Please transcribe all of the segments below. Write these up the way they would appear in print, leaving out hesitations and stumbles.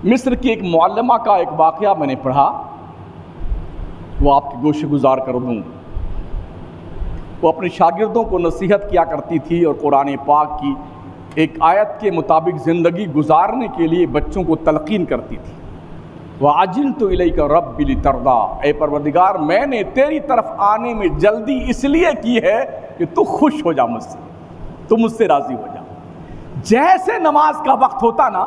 مصر کی ایک معلمہ کا ایک واقعہ میں نے پڑھا، وہ آپ کی گوشِ گزار کر دوں۔ وہ اپنے شاگردوں کو نصیحت کیا کرتی تھی اور قرآن پاک کی ایک آیت کے مطابق زندگی گزارنے کے لیے بچوں کو تلقین کرتی تھی۔ وَعَجِلْتُ إِلَيْكَ رَبِّ لِتَرْضَىٰ، اے پروردگار میں نے تیری طرف آنے میں جلدی اس لیے کی ہے کہ تو خوش ہو جا مجھ سے، تو مجھ سے راضی ہو جا۔ جیسے نماز کا وقت ہوتا نا،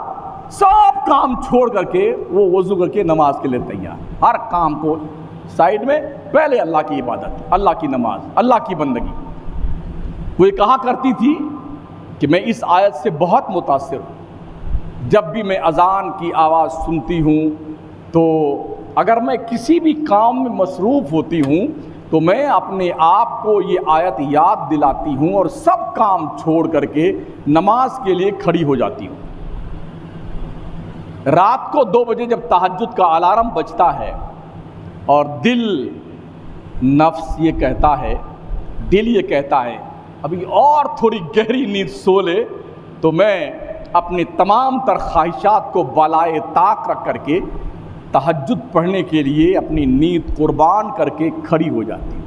سب کام چھوڑ کر کے وہ وضو کر کے نماز کے لیے تیار، ہر کام کو سائیڈ میں، پہلے اللہ کی عبادت، اللہ کی نماز، اللہ کی بندگی۔ وہ یہ کہا کرتی تھی کہ میں اس آیت سے بہت متاثر ہوں، جب بھی میں اذان کی آواز سنتی ہوں تو اگر میں کسی بھی کام میں مصروف ہوتی ہوں تو میں اپنے آپ کو یہ آیت یاد دلاتی ہوں اور سب کام چھوڑ کر کے نماز کے لیے کھڑی ہو جاتی ہوں۔ رات کو 2 بجے جب تہجد کا الارم بجتا ہے اور نفس یہ کہتا ہے، دل یہ کہتا ہے ابھی اور تھوڑی گہری نیند سو لے، تو میں اپنے تمام تر خواہشات کو بالائے طاق رکھ کر کے تہجد پڑھنے کے لیے اپنی نیند قربان کر کے کھڑی ہو جاتی ہوں۔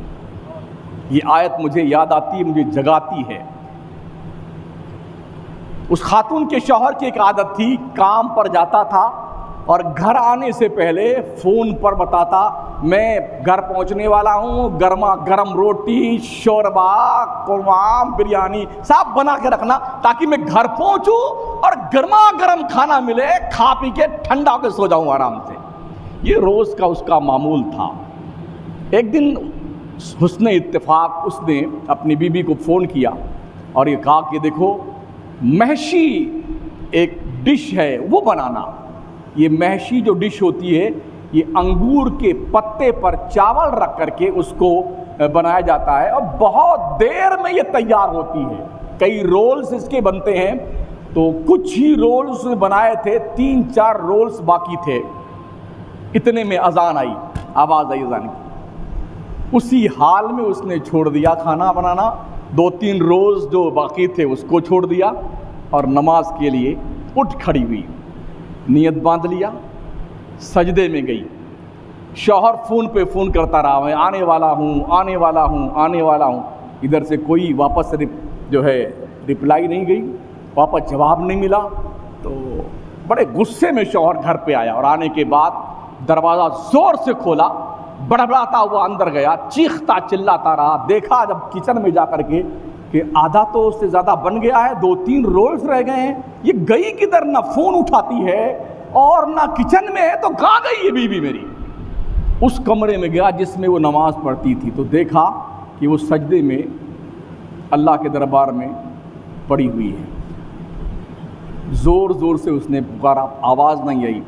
یہ آیت مجھے یاد آتی ہے، مجھے جگاتی ہے۔ اس خاتون کے شوہر کی ایک عادت تھی، کام پر جاتا تھا اور گھر آنے سے پہلے فون پر بتاتا میں گھر پہنچنے والا ہوں، گرما گرم روٹی، شوربا، قورمہ، بریانی سب بنا کے رکھنا تاکہ میں گھر پہنچوں اور گرما گرم کھانا ملے، کھا پی کے ٹھنڈا ہو کے سو جاؤں آرام سے۔ یہ روز کا اس کا معمول تھا۔ ایک دن حسن اتفاق اس نے اپنی بیوی کو فون کیا اور یہ کہا کہ دیکھو محشی ایک ڈش ہے وہ بنانا۔ یہ محشی جو ڈش ہوتی ہے یہ انگور کے پتے پر چاول رکھ کر کے اس کو بنایا جاتا ہے اور بہت دیر میں یہ تیار ہوتی ہے۔ کئی رولز اس کے بنتے ہیں، تو کچھ ہی رولز بنائے تھے، 3-4 رولز باقی تھے۔ اتنے میں اذان آئی، آواز آئی اذان کی۔ اسی حال میں اس نے چھوڑ دیا کھانا بنانا، 2-3 رولز جو باقی تھے اس کو چھوڑ دیا اور نماز کے لیے اٹھ کھڑی ہوئی، نیت باندھ لیا، سجدے میں گئی۔ شوہر فون پہ فون کرتا رہا، میں آنے والا ہوں، آنے والا ہوں، آنے والا ہوں۔ ادھر سے کوئی واپس رپلائی نہیں گئی، واپس جواب نہیں ملا۔ تو بڑے غصے میں شوہر گھر پہ آیا اور آنے کے بعد دروازہ زور سے کھولا، بڑبڑاتا ہوا اندر گیا، چیختا چلاتا رہا۔ دیکھا جب کچن میں جا کر کے کہ آدھا تو اس سے زیادہ بن گیا ہے، 2-3 رولز رہ گئے ہیں، یہ گئی کدھر؟ نہ فون اٹھاتی ہے اور نہ کچن میں ہے، تو کہاں گئی یہ بیوی میری؟ اس کمرے میں گیا جس میں وہ نماز پڑھتی تھی، تو دیکھا کہ وہ سجدے میں اللہ کے دربار میں پڑی ہوئی ہے۔ زور زور سے اس نے پکارا، آواز نہیں آئی۔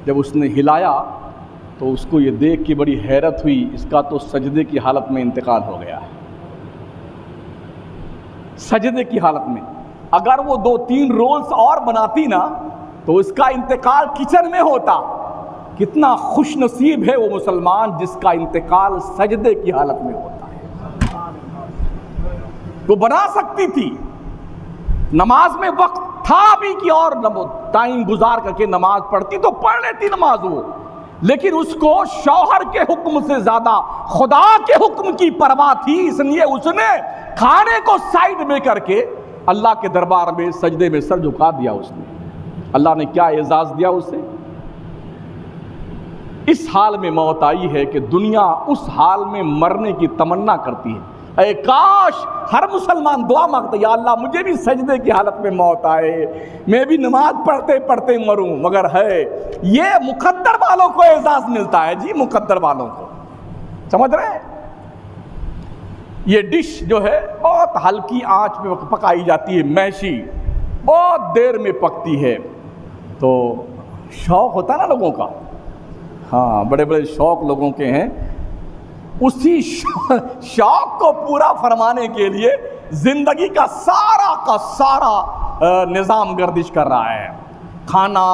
جب اس نے ہلایا تو اس کو یہ دیکھ کے بڑی حیرت ہوئی، اس کا تو سجدے کی حالت میں انتقال ہو گیا ہے۔ سجدے کی حالت میں اگر وہ 2-3 رولز اور بناتی نا تو اس کا انتقال کچن میں ہوتا۔ کتنا خوش نصیب ہے وہ مسلمان جس کا انتقال سجدے کی حالت میں ہوتا ہے۔ وہ بنا سکتی تھی، نماز میں وقت تھا بھی کہ اور ٹائم گزار کر کے نماز پڑھتی تو پڑھ لیتی نماز وہ، لیکن اس کو شوہر کے حکم سے زیادہ خدا کے حکم کی پرواہ تھی، اس لیے اس نے کھانے کو سائیڈ میں کر کے اللہ کے دربار میں سجدے میں سر جھکا دیا۔ اس نے، اللہ نے کیا اعزاز دیا اسے۔ اس حال میں موت آئی ہے کہ دنیا اس حال میں مرنے کی تمنا کرتی ہے۔ اے کاش ہر مسلمان دعا مانگتا، یا اللہ مجھے بھی سجدے کی حالت میں موت آئے، میں بھی نماز پڑھتے پڑھتے مروں، مگر ہے یہ مقدر والوں کو اعزاز ملتا ہے جی، مقدر والوں کو، سمجھ رہے ہیں؟ یہ ڈش جو ہے بہت ہلکی آنچ پہ پکائی جاتی ہے، محشی بہت دیر میں پکتی ہے۔ تو شوق ہوتا ہے نا لوگوں کا، ہاں بڑے بڑے شوق لوگوں کے ہیں، اسی شوق کو پورا فرمانے کے لیے زندگی کا سارا نظام گردش کر رہا ہے۔ کھانا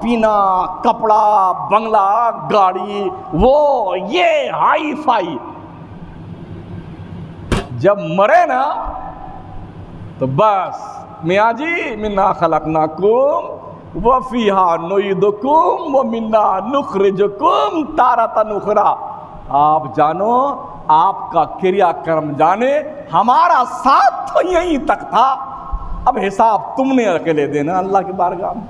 پینا، کپڑا، بنگلہ، گاڑی، وہ یہ ہائی فائی۔ جب مرے نا تو بس میاں جی منا خلقناکم وَفِيهَا نُعِيدُكُمْ وَمِنْهَا نُخْرِجُكُمْ تَارَةً أُخْرَىٰ۔ آپ جانو، آپ کا کریا کرم جانے، ہمارا ساتھ تو یہیں تک تھا، اب حساب تم نے اکیلے دینا اللہ کی بارگاہ میں۔